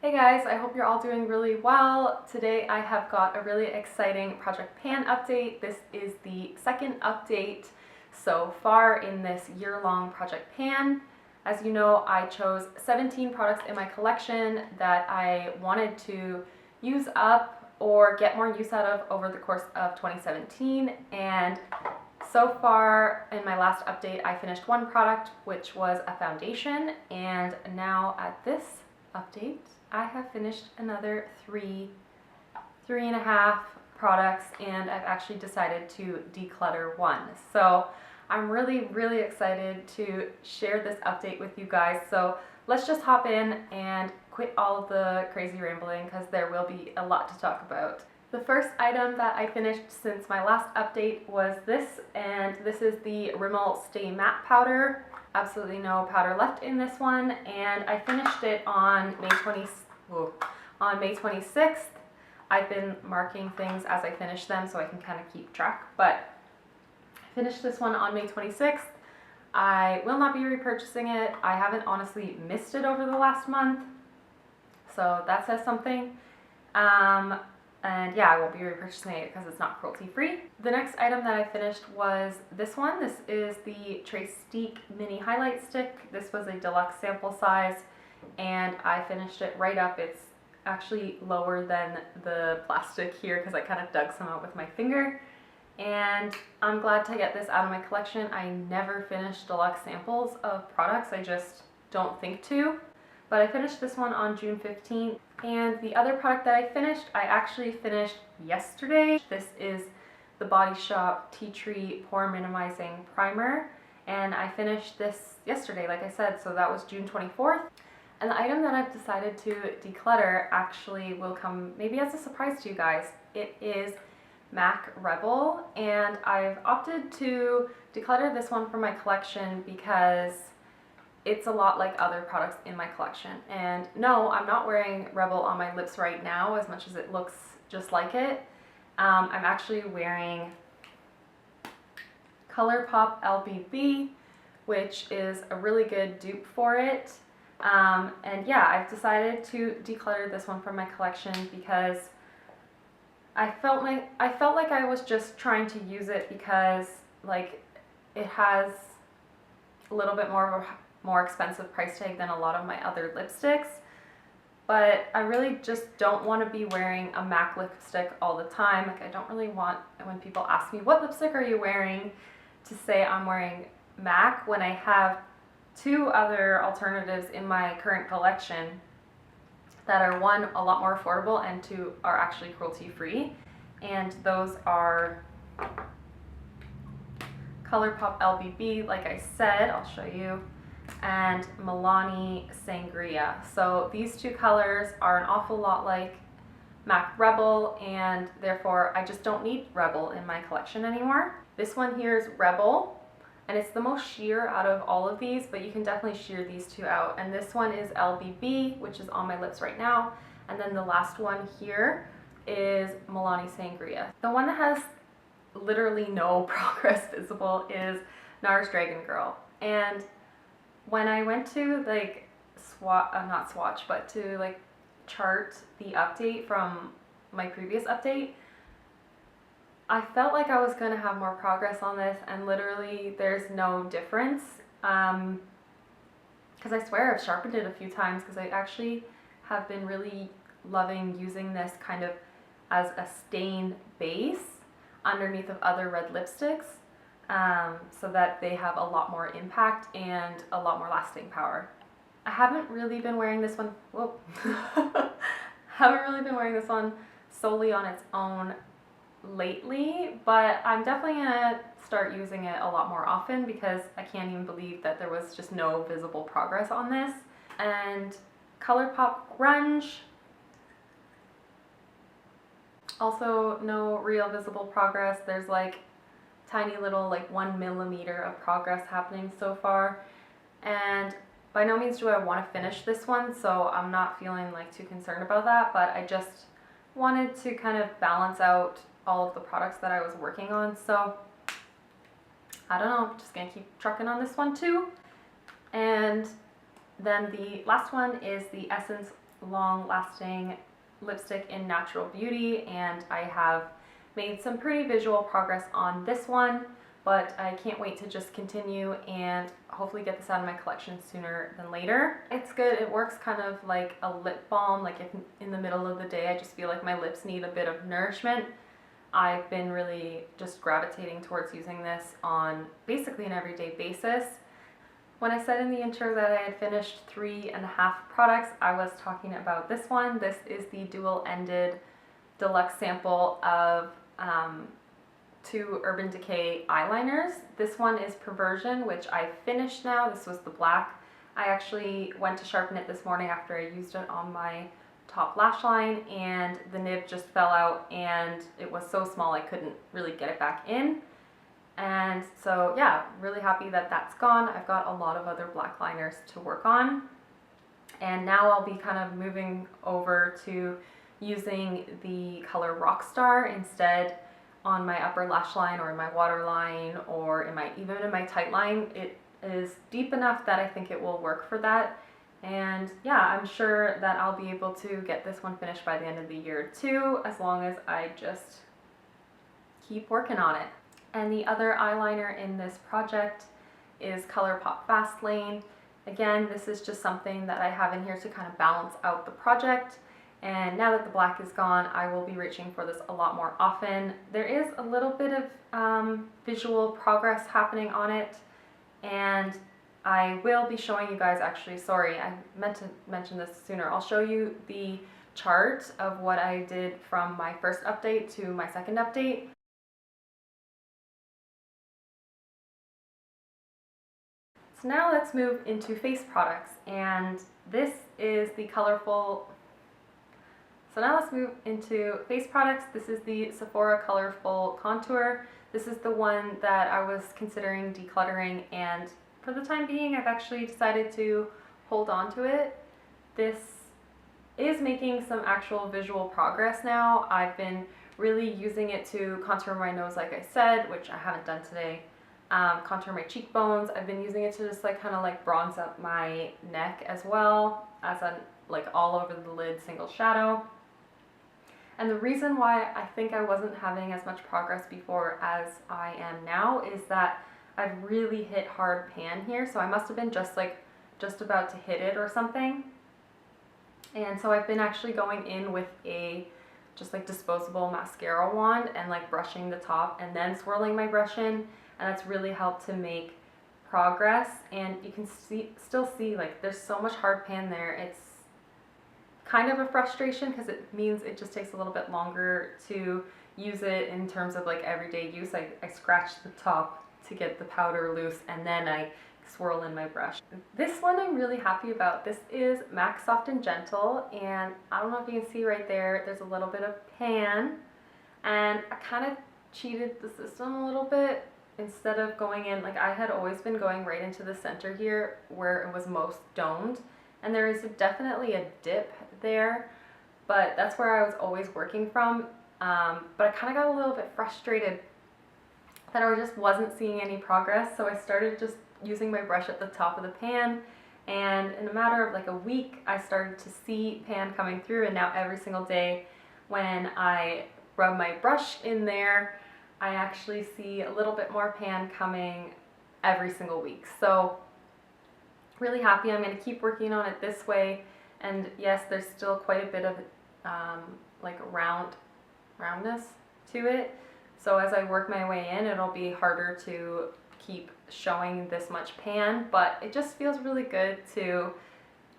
Hey guys, I hope you're all doing really well. Today I have got a really exciting Project Pan update. This is the second update so far in this year-long Project Pan. As you know, I chose 17 products in my collection that I wanted to use up or get more use out of over the course of 2017, and so far in my last update I finished one product, which was a foundation, and now at this update I have finished another three and a half products, and I've actually decided to declutter one. So I'm really excited to share this update with you guys. So let's just hop in and quit all of the crazy rambling because there will be a lot to talk about. The first item that I finished since my last update was this, and this is the Rimmel Stay Matte Powder. Absolutely no powder left in this one, and I finished it on May 26th. I've been marking things as I finish them so I can kind of keep track, but I finished this one on May 26th. I will not be repurchasing it. I haven't honestly missed it over the last month, so that says something. And yeah, I won't be repurchasing it because it's not cruelty free. The next item that I finished was this one. This is the TreStique Mini Highlight Stick. This was a deluxe sample size, and I finished it right up. It's actually lower than the plastic here because I kind of dug some out with my finger. And I'm glad to get this out of my collection. I never finish deluxe samples of products. I just don't think to. But I finished this one on June 15th. And the other product that I finished, I actually finished yesterday. This is the Body Shop Tea Tree Pore Minimizing Primer. And I finished this yesterday, like I said, so that was June 24th. And the item that I've decided to declutter actually will come maybe as a surprise to you guys. It is MAC Rebel, and I've opted to declutter this one from my collection because it's a lot like other products in my collection. And no, I'm not wearing Rebel on my lips right now as much as it looks just like it. I'm actually wearing Colourpop LBB, which is a really good dupe for it. And yeah, I've decided to declutter this one from my collection because I felt like I was just trying to use it because like it has a little bit more of a more expensive price tag than a lot of my other lipsticks, but I really just don't want to be wearing a MAC lipstick all the time. Like, I don't really want, when people ask me what lipstick are you wearing, to say I'm wearing MAC when I have two other alternatives in my current collection that are, one, a lot more affordable, and two, are actually cruelty free, and those are Colourpop LBB, like I said, I'll show you, and Milani Sangria. So these two colors are an awful lot like MAC Rebel, and therefore I just don't need Rebel in my collection anymore. This one here is Rebel, and it's the most sheer out of all of these, but you can definitely sheer these two out. And this one is LBB, which is on my lips right now. And then the last one here is Milani Sangria. The one that has literally no progress visible is NARS Dragon Girl. And when I went to like not swatch, but to like chart the update from my previous update, I felt like I was going to have more progress on this, and literally there's no difference. Because I swear I've sharpened it a few times, because I actually have been really loving using this kind of as a stain base underneath of other red lipsticks. So that they have a lot more impact and a lot more lasting power. I haven't really been wearing this one, haven't really been wearing this one solely on its own lately, but I'm definitely gonna start using it a lot more often because I can't even believe that there was just no visible progress on this. And Colourpop Grunge, also no real visible progress. There's like tiny little like 1 millimeter of progress happening so far, and by no means do I want to finish this one, so I'm not feeling like too concerned about that, but I just wanted to kind of balance out all of the products that I was working on. So I don't know, just gonna keep trucking on this one too. And then the last one is the Essence long-lasting lipstick in Natural Beauty, and I have made some pretty visual progress on this one, but I can't wait to just continue and hopefully get this out of my collection sooner than later. It's good. It works kind of like a lip balm. Like if in the middle of the day I just feel like my lips need a bit of nourishment, I've been really just gravitating towards using this on basically an everyday basis. When I said in the intro that I had finished 3.5 products, I was talking about this one. This is the dual-ended deluxe sample of 2 Urban Decay eyeliners. This one is Perversion, which I finished now. This was the black. I actually went to sharpen it this morning after I used it on my top lash line, and the nib just fell out and it was so small I couldn't really get it back in. And so yeah, really happy that that's gone. I've got a lot of other black liners to work on. And now I'll be kind of moving over to using the color Rockstar instead on my upper lash line or in my waterline or even in my tight line. It is deep enough that I think it will work for that. And yeah, I'm sure that I'll be able to get this one finished by the end of the year too, as long as I just keep working on it. And the other eyeliner in this project is Colourpop Fast Lane. Again, this is just something that I have in here to kind of balance out the project. And now that the black is gone, I will be reaching for this a lot more often. There is a little bit of visual progress happening on it, and I will be showing you guys, actually, sorry, I meant to mention this sooner. I'll show you the chart of what I did from my first update to my second update. So now let's move into face products, and this is the So now let's move into face products. This is the Sephora Colorful Contour. This is the one that I was considering decluttering, and for the time being I've actually decided to hold on to it. This is making some actual visual progress now. I've been really using it to contour my nose, like I said, which I haven't done today. Contour my cheekbones. I've been using it to just like kind of like bronze up my neck as well as a like all over the lid single shadow. And the reason why I think I wasn't having as much progress before as I am now is that I've really hit hard pan here, so I must have been just about to hit it or something. And so I've been actually going in with a just like disposable mascara wand and like brushing the top and then swirling my brush in, and that's really helped to make progress. And you can still see like there's so much hard pan there. It's kind of a frustration because it means it just takes a little bit longer to use it in terms of like everyday use. I scratch the top to get the powder loose and then I swirl in my brush. This one I'm really happy about. This is MAC Soft and Gentle, and I don't know if you can see right there, there's a little bit of pan, and I kind of cheated the system a little bit. Instead of going in, like I had always been going right into the center here where it was most domed, and there is definitely a dip there, but that's where I was always working from. But I kind of got a little bit frustrated that I just wasn't seeing any progress, so I started just using my brush at the top of the pan, and in a matter of like a week I started to see pan coming through, and now every single day when I rub my brush in there I actually see a little bit more pan coming every single week. So really happy. I'm going to keep working on it this way, and yes, there's still quite a bit of like roundness to it, so as I work my way in it'll be harder to keep showing this much pan, but it just feels really good to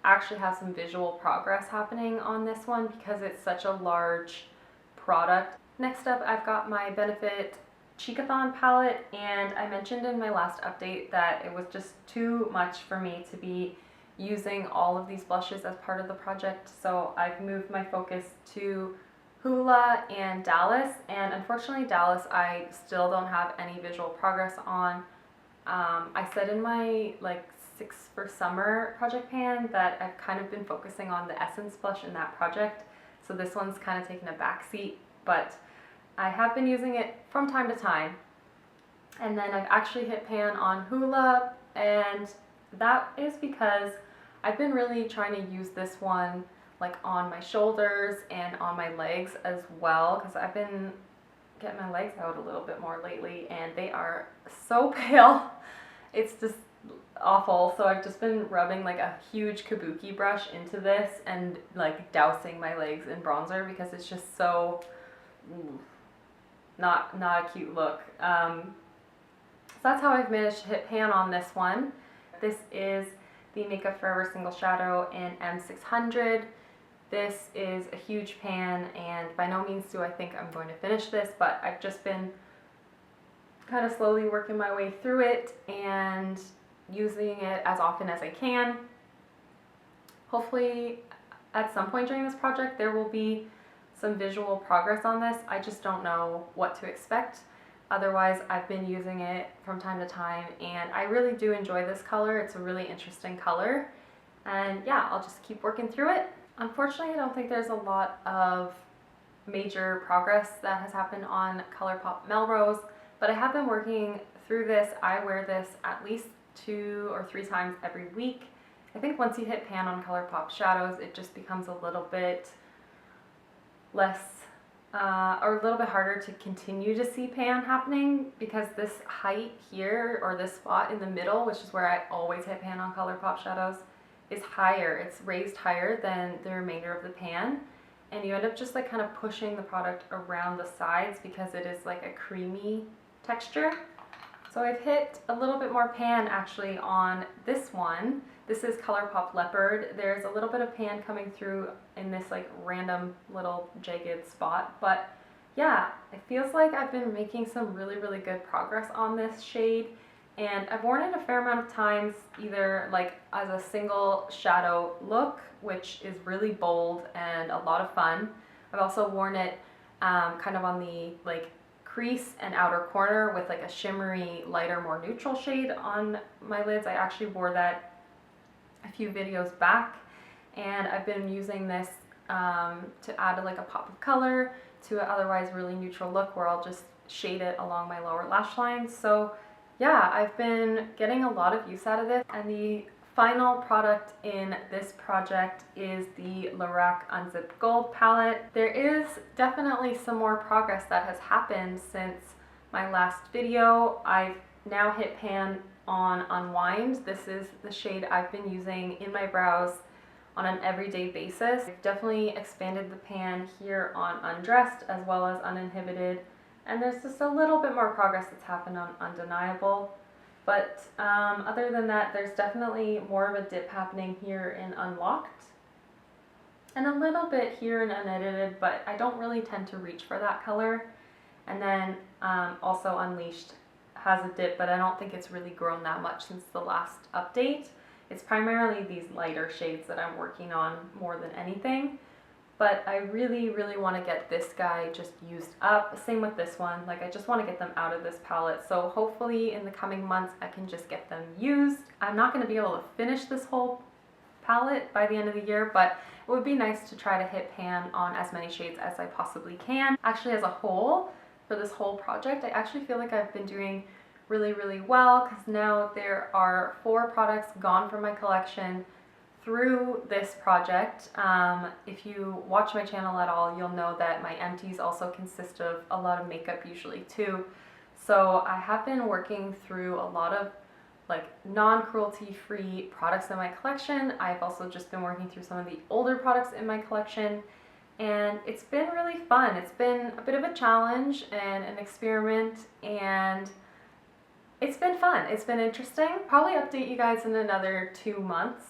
actually have some visual progress happening on this one because it's such a large product. Next up, I've got my Benefit Cheekathon palette, and I mentioned in my last update that it was just too much for me to be using all of these blushes as part of the project, so I've moved my focus to Hoola and Dallas, and unfortunately Dallas I still don't have any visual progress on. I said in my like 6 for Summer project pan that I've kind of been focusing on the Essence blush in that project, so this one's kind of taken a backseat, but I have been using it from time to time. And then I've actually hit pan on Hoola, and that is because I've been really trying to use this one like on my shoulders and on my legs as well, because I've been getting my legs out a little bit more lately and they are so pale. It's just awful. So I've just been rubbing like a huge kabuki brush into this and like dousing my legs in bronzer because it's just so not a cute look. So that's how I've managed to hit pan on this one. This is the Makeup Forever Single Shadow in M600. This is a huge pan, and by no means do I think I'm going to finish this, but I've just been kind of slowly working my way through it and using it as often as I can. Hopefully at some point during this project there will be some visual progress on this. I just don't know what to expect. Otherwise, I've been using it from time to time and I really do enjoy this color. It's a really interesting color. And yeah, I'll just keep working through it. Unfortunately, I don't think there's a lot of major progress that has happened on Colourpop Melrose, but I have been working through this. I wear this at least 2 or 3 times every week. I think once you hit pan on Colourpop shadows, it just becomes a little bit less or a little bit harder to continue to see pan happening, because this height here, or this spot in the middle, which is where I always hit pan on Colourpop shadows, is higher. It's raised higher than the remainder of the pan, and you end up just like kind of pushing the product around the sides because it is like a creamy texture. So I've hit a little bit more pan actually on this one. This is Colourpop Leopard. There's a little bit of pan coming through in this like random little jagged spot, but yeah, it feels like I've been making some really good progress on this shade, and I've worn it a fair amount of times, either like as a single shadow look, which is really bold and a lot of fun. I've also worn it kind of on the like crease and outer corner with like a shimmery, lighter, more neutral shade on my lids. I actually wore that a few videos back, and I've been using this to add like a pop of color to an otherwise really neutral look, where I'll just shade it along my lower lash line. So yeah, I've been getting a lot of use out of this, and the final product in this project is the Loreal Unzipped Gold palette. There is definitely some more progress that has happened since my last video. I've now hit pan on Unwind. This is the shade I've been using in my brows on an everyday basis. I've definitely expanded the pan here on Undressed as well as Uninhibited, and there's just a little bit more progress that's happened on Undeniable. But other than that, there's definitely more of a dip happening here in Unlocked, and a little bit here in Unedited, but I don't really tend to reach for that color. And then also Unleashed has a dip, but I don't think it's really grown that much since the last update. It's primarily these lighter shades that I'm working on more than anything. But I really want to get this guy just used up. Same with this one. Like, I just want to get them out of this palette. So hopefully in the coming months I can just get them used. I'm not going to be able to finish this whole palette by the end of the year, but it would be nice to try to hit pan on as many shades as I possibly can. Actually, as a whole, for this whole project, I actually feel like I've been doing really well, because now there are 4 products gone from my collection through this project. If you watch my channel at all, you'll know that my empties also consist of a lot of makeup usually too. So I have been working through a lot of like non-cruelty free products in my collection. I've also just been working through some of the older products in my collection, and it's been really fun. It's been a bit of a challenge and an experiment, and it's been fun. It's been interesting. Probably update you guys in another 2 months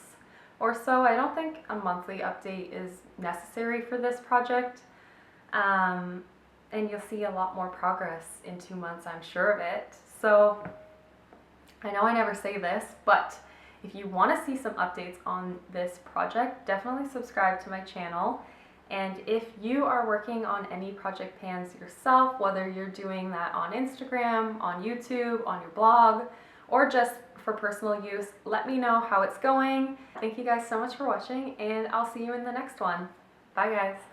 or so. I don't think a monthly update is necessary for this project. And you'll see a lot more progress in 2 months, I'm sure of it. So I know I never say this, but if you want to see some updates on this project, definitely subscribe to my channel. And if you are working on any project pans yourself, whether you're doing that on Instagram, on YouTube, on your blog, or just for personal use, let me know how it's going. Thank you guys so much for watching, and I'll see you in the next one. Bye guys.